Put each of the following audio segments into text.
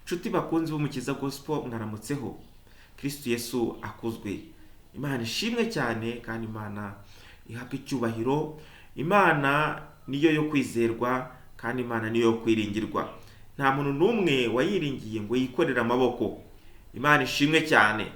nshuti bakunzi b'umukiza gospel mwaramutseho. Kristo Yesu akuzwe. Imana ishimwe cyane kandi Imana ihabwa icyubahiro. Imana niyo yo kwizerwa kandi Imana niyo yo kwiringirwa. Nta muntu n'umwe wayiringiye ngo yikorere amaboko. Imana ishimwe cyane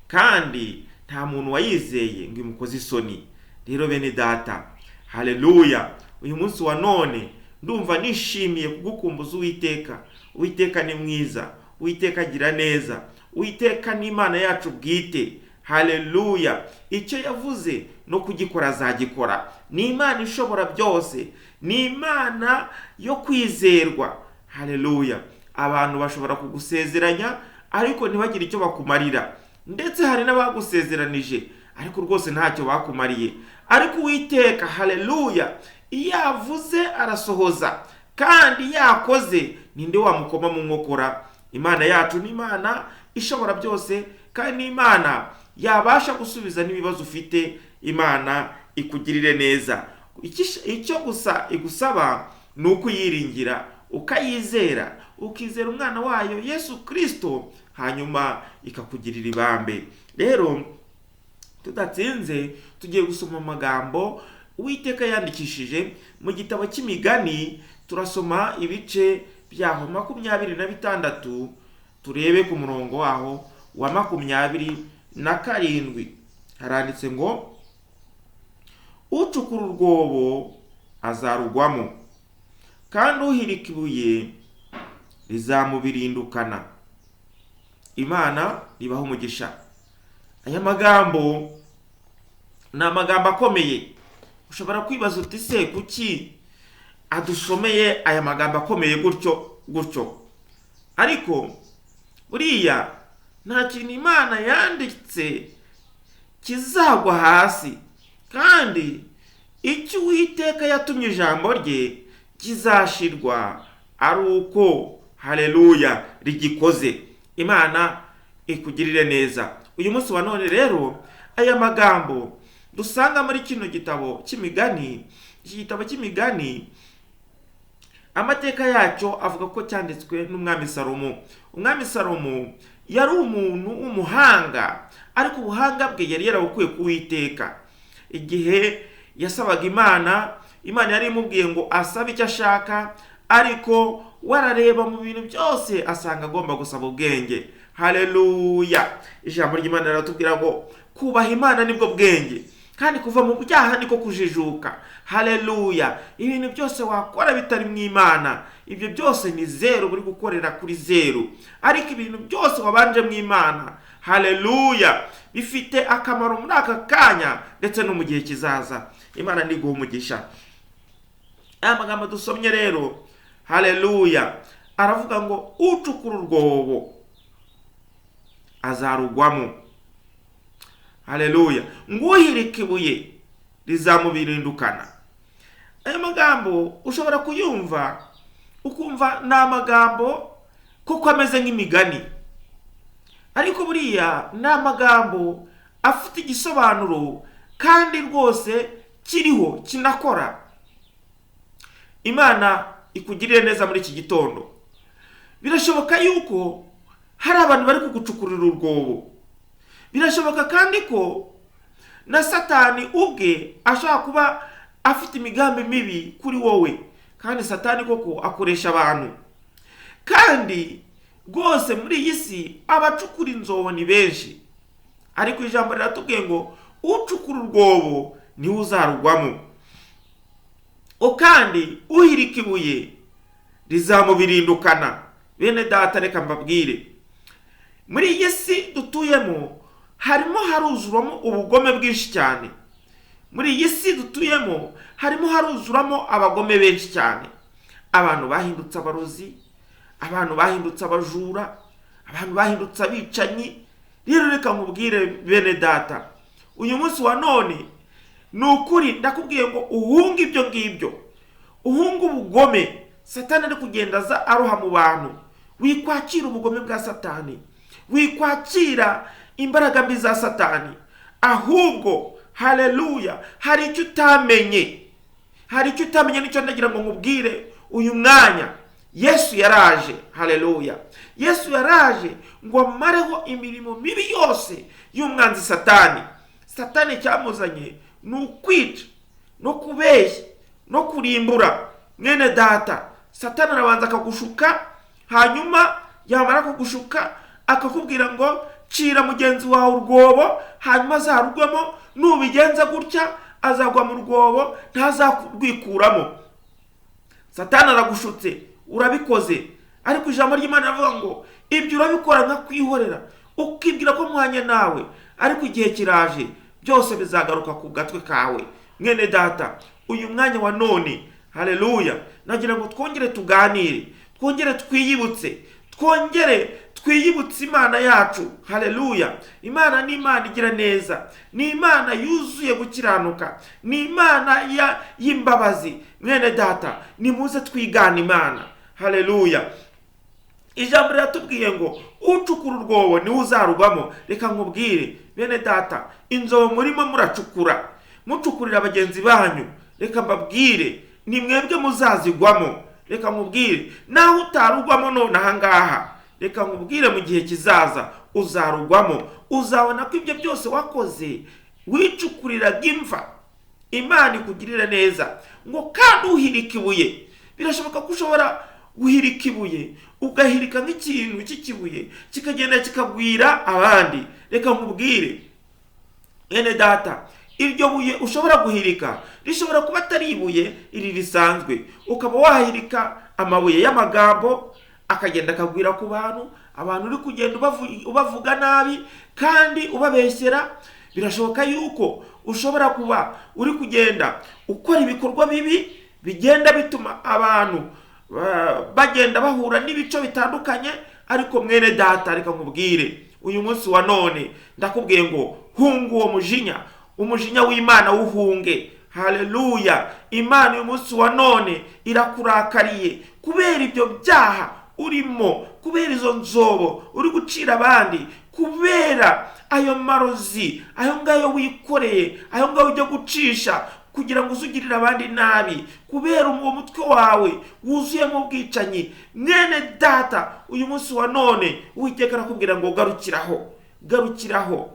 kandi nta muntu wayizeye ngo imukoze isoni. Rero bene data, haleluya, uyu munsi wa none ndumva nishimiye kugukumbuza Uwiteka. Uwiteka ni mwiza, Uwiteka agira neza, Uwiteka ni Imana yacu bwite. Haleluya, icyo yavuze no kugikora azagikora. Ni Imana ishobora byose, ni Imana yo kwizerwa. Haleluya, abantu bashobora kugusezeranya ariko ntibagire icyo bakumarira, ndetse hari n'abagusezeranije ariko rwose ntacyo bakumariye. Ariko Uwiteka, haleluya, iyo yavuze arasohoza, kandi yakoze ninde wamukoma mu nkokora? Imana yacu ni Imana ishobora byose, kandi ni Imana yabasha gusubiza n'ibibazo ufite. Imana ikugirire neza. Icyo gusa igusaba ni ukuyiringira, ukayizera, ukizera umwana wayo Yesu Kristo, hanyuma ikakugirira ibambe. Rero tudatsinze tugiye gusoma amagambo Uwiteka yandikishije mu gitabo cy'Imigani. Turasoma ibice byaho 26, turebe ku murongo waho wa 27. Haranditse ngo, ucukura urwobo azarugwamo, kandi uhirika ibuye rizamubirindukana. Imana ibaho umugisha. Aya magambo ni amagambo akomeye. Ushobora kwibaza uti se kuki adusomeye aya magambo akomeye gutyo? Ariko buriya nta kintu Imana yanditse kizagwa hasi, kandi icyo Uwiteka yatumye ijambo rye kizashirwa ari uko, haleluya, rigikoze. Imana ikugirire neza. Uyu munsi wa none rero, aya magambo dusanga muri kino gitabo cy'Imigani. Iki gitabo cy'Imigani, amateka yacyo avuga ko cyanditswe n'umwami Salomo. Umwami Salomo yari umuntu w'umuhanga, ariko ubuhanga bwe yari yarabukuye ku Uwiteka. Igihe yasabaga Imana yari imubwiye ngo asabe icyo ashaka, ariko warareba mu bintu byose asanga agomba gusaba ubwenge. Haleluya, ijambo ry'Imana riratubwira ngo kubaha Imana nibwo bwenge, kandi kuva mu byaha niko kujijuka. Haleluya, ibintu byose wakora bitari mu Imana, ibyo byose ni zero, buri gukorera kuri zero. Ariko ibintu byose wabanje mu Imana, haleluya, bifite akamaro muri aka kanya ndetse no mu gihe kizaza. Imana niguha umugisha. Aya magambo dusomye rero, haleluya, aravuga ngo ucukura urwobo azarugwamo. Haleluya, nguhirika ibuye rizamubirindukana. Aya magambo ushobora kuyumva ukumva ni amagambo kuko ameze nk'imigani, ariko buriya ni amagambo afite igisobanuro kandi rwose kiriho kinakora. Imana ikugirire neza muri iki gitondo. Birashoboka yuko hari abantu bari kugucukurira urwobo. Birashoboka kandi ko na Satani ubwe ashaka kuba afite imigambi mibi kuri wowe, kandi Satani koko akoresha abantu. Kandi rwose muri iyi si abacukura inzobo ni benshi, ariko ijambo riratubwiye ngo ucukura urwobo niwe uzarugwamo, kandi uhirika ibuye rizamubirindukana. Bene data, reka mbabwire, muri iyi si dutuyemo haruzuramo ubugome bwinshi cyane. Muri iyi si dutuyemo haruzuramo abagome benshi cyane. Abantu bahindutse abarozi, abantu bahindutse abajura, abantu bahindutse abicanyi. Rero reka nkubwire bene data, uyu munsi wa none ni ukuri ndakubwiye ngo uhunge ibyo ngibyo, uhunge ubugome Satani ari kugenda aza aroha mu bantu. Wikwakira ubugome bwa Satani, wikwakira imbaraga mbi za Satani, ahubwo haleluya, hari icyo utamenye nicyo ndagira ngo nkubwire uyu mwanya. Yesu yaraje, haleluya. Yesu yaraje ngo amareho imirimo mibi yose y'umwanzi Satani. Satani cyamuzanye ni ukwica no kubeshya no kurimbura. Mwene data, Satani arabanza akagushuka, hanyuma yamara kugushuka akakubwira ngo cira mugenzi wawe urwobo, hanyuma azarugwemo. Nubigenza gutya azagwa mu rwobo, ntazarwikuramo. Satani aragushutse, urabikoze, ariko ijambo ry'Imana rivuga ngo ibyo urabikora nka kwihorera, ukibwira ko muhanye nawe, ariko igihe kiraje byose bizagaruka ku gatwe kawe. Mwene data, uyu mwanya wa none, haleluya, nagira ngo twongere tuganire, twongere twiyibutse, twiyibutse Imana yacu, haleluya. Imana ni Imana igira neza, ni Imana yuzuye gukiranuka, ni Imana y'imbabazi. Mwene data, nimuze twigana Imana, haleluya. Ijambo riratubwiye ngo ucukura urwobo niwe uzarugwamo. Reka nkubwire bene data, inzobo murimo muracukura, mucukurira bagenzi banyu, reka mbabwire ni mwebwe muzazigwamo. Reka nkubwire naho utarugwamo none ahangaha, reka nkubwire mu gihe kizaza uzarugwamo. Uzabona ko ibyo byose wakoze wicukuriraga imva, Imana ikugirira neza. Ngo kandi uhirika ibuye, birashoboka ko ushobora guhirika ibuye, ugahirika nk'ikintu cy'ikibuye kikagenda kikagwira abandi. Reka nkubwire ene data, iryo buye ushobora guhirika rishobora kuba atari ibuye iri risanzwe. Ukaba wahirika amabuye y'amagambo akagenda akagwira ku bantu, abantu uri kugenda ubavuga nabi kandi ubabeshyera. Birashoboka yuko ushobora kuba uri kugenda ukora ibikorwa bibi bigenda bituma abantu bagenda bahura n'ibico bitandukanye. Ariko mwene data, reka nkubwire uyu munsi wa none ndakubwiye ngo hunga uwo umujinya w'Imana wuhunge, haleluya. Imana uyu munsi wa none irakurakariye kubera ibyo byaha urimo, kubera izo nzobo uri gucira abandi, kubera ayo marozi, ayo ngayo wikoreye, ayo ngayo ujya gucisha kugira ngo uzugirire abandi nabi, kubera uwo mutwe wawe wuzuyemo ubwicanyi. Mwene data, uyu munsi wa none Uwiteka arakubwira ngo garukiraho.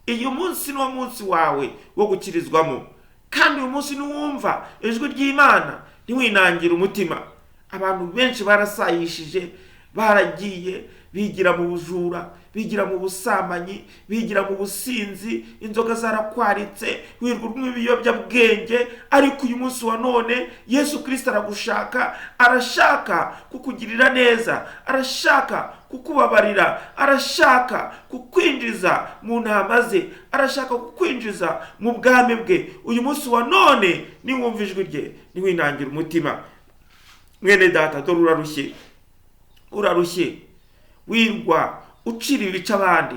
Uyu munsi ni wo munsi wawe wo gukirizwamo, kandi uyu munsi nuwumva ijwi ry'Imana ntiwinangire umutima. Abantu benshi barasayishije, baragiye bigira mu bujura, bigira mu busambanyi, bigira mu businzi, inzoga zarakwaritse, wirwa n'ibiyobyabwenge. Ariko uyu munsi wa none Yesu Kristo aragushaka, arashaka kukugirira neza, arashaka kukubabarira, arashaka kukwinjiza mu ntama ze, arashaka kukwinjiza mu bwami bwe. Uyu munsi wa none niwumva ijwi rye ntiwinangire umutima. Mwene data, dore urarushye, wirwa ucira ibice abandi,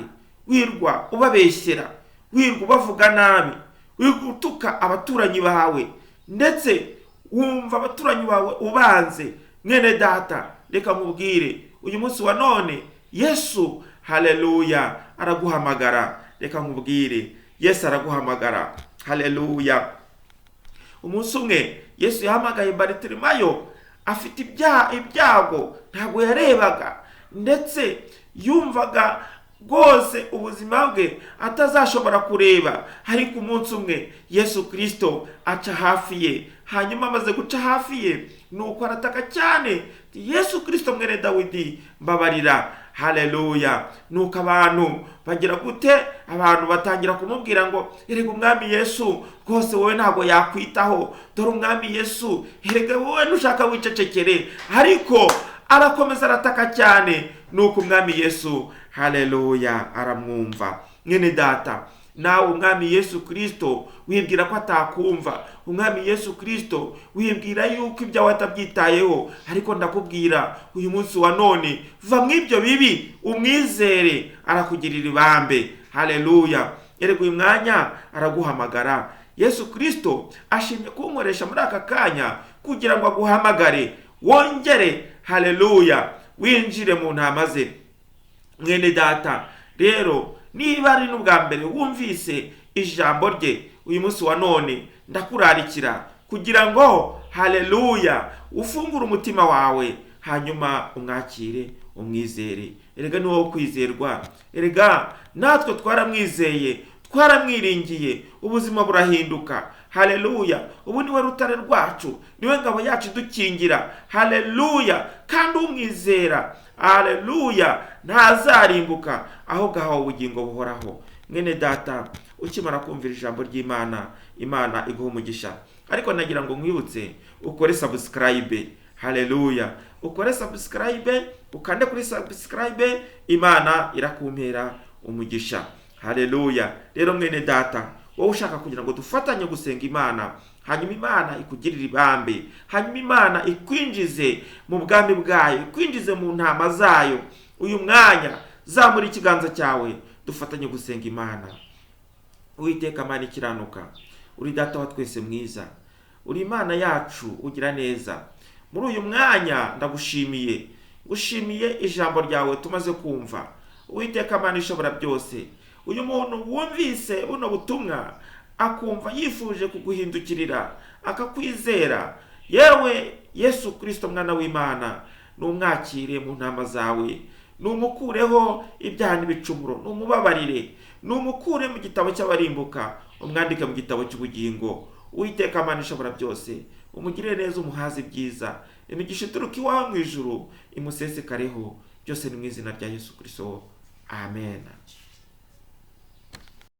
wirwa ubabeshyera, wirwa ubavuga nabi, wirwa utuka abaturanyi bawe, ndetse wumva abaturanyi bawe ubanze. Mwene data, reka nkubwire uyu munsi wa none Yesu, haleluya, araguhamagara. Reka nkubwire Yesu araguhamagara, haleluya. Umunsi umwe Yesu yahamagaye Baritimayo, afite ibyago, ntabwo yarebaga, ndetse yumvaga rwose ubuzima bwe atazashobora kureba. Ariko umunsi umwe Yesu Kristo aca hafi ye, hanyuma amaze guca hafi ye nuko arataka cyane, Yesu Kristo mwene Dawidi mbabarira, haleluya. Nuko abantu bagira gute? Abantu batangira kumubwira ngo erega umwami Yesu rwose wowe ntabwo yakwitaho, dore umwami Yesu erega wowe nushaka wicecekere. Ariko arakomeza arataka cyane, nuko umwami Yesu, haleluya, aramwumva. Mwene data, nawe umwami Yesu Kristo wibwira ko atakumva, umwami Yesu Kristo wibwira yuko ibyawe atabyitayeho. Ariko ndakubwira uyu munsi wa none, va mw'ibyo bibi umwizere, arakugirira ibambe, haleluya. Erega uyu mwanya araguhamagara. Yesu Kristo ashimye kunkoresha muri aka kanya kugira ngo aguhamagare wongere, haleluya, winjire mu ntama ze. Mwene data, rero niba ari n'ubwa mbere wumvise ijambo rye uyu munsi wa none, ndakurarikira kugira ngo, haleluya, ufungure umutima wawe, hanyuma umwakire umwizere. Erega ni wowe kwizerwa, erega natwe twaramwizeye, twaramwiringiye, ubuzima burahinduka. Haleluya! Ubu niwe rutare rwacu, niwe ngabo yacu dukingira. Haleluya! Kandi umwizera, haleluya, ntazarimbuka, aho gahawe ubugingo buhoraho. Mwene data, ukimara kumvira ijambo ry'Imana, Imana iguha umugisha. Ariko nagira ngo nkwibutse ukore subscribe. Haleluya! Ukore subscribe, ukande kuri subscribe, Imana irakumpera umugisha. Haleluya! Rero mwene data, wowe ushaka kugira ngo dufatanye gusenga Imana, hanyuma Imana ikugirira ibambe, hanyuma Imana ikwinjize mu bwami bwayo, ikwinjize mu ntama zayo, uyu mwanya zamura ikiganza cyawe, dufatanye gusenga Imana. Uwiteka Mana ikiranuka, uri data wa twese mwiza, uri Imana yacu ugira neza. Muri uyu mwanya ndagushimiye, ngushimiye ijambo ryawe tumaze kumva. Uwiteka Mana ishobora byose, uyu muntu wumvise buno butumwa akumva yifuje kuguhindukirira, akakwizera, yewe Yesu Kristo mwana w'Imana, numwakire mu ntama zawe, numukureho ibyaha n'ibicumuro, numubabarire, numukure mu gitabo cy'abarimbuka, umwandike mu gitabo cy'ubugingo. Uwiteka Mana ishobora byose, umugirire neza, umuhaze byiza, imigisha ituruka iwawe mu ijuru imusesekareho. Byose ni mu izina rya Yesu Kristo. Amen.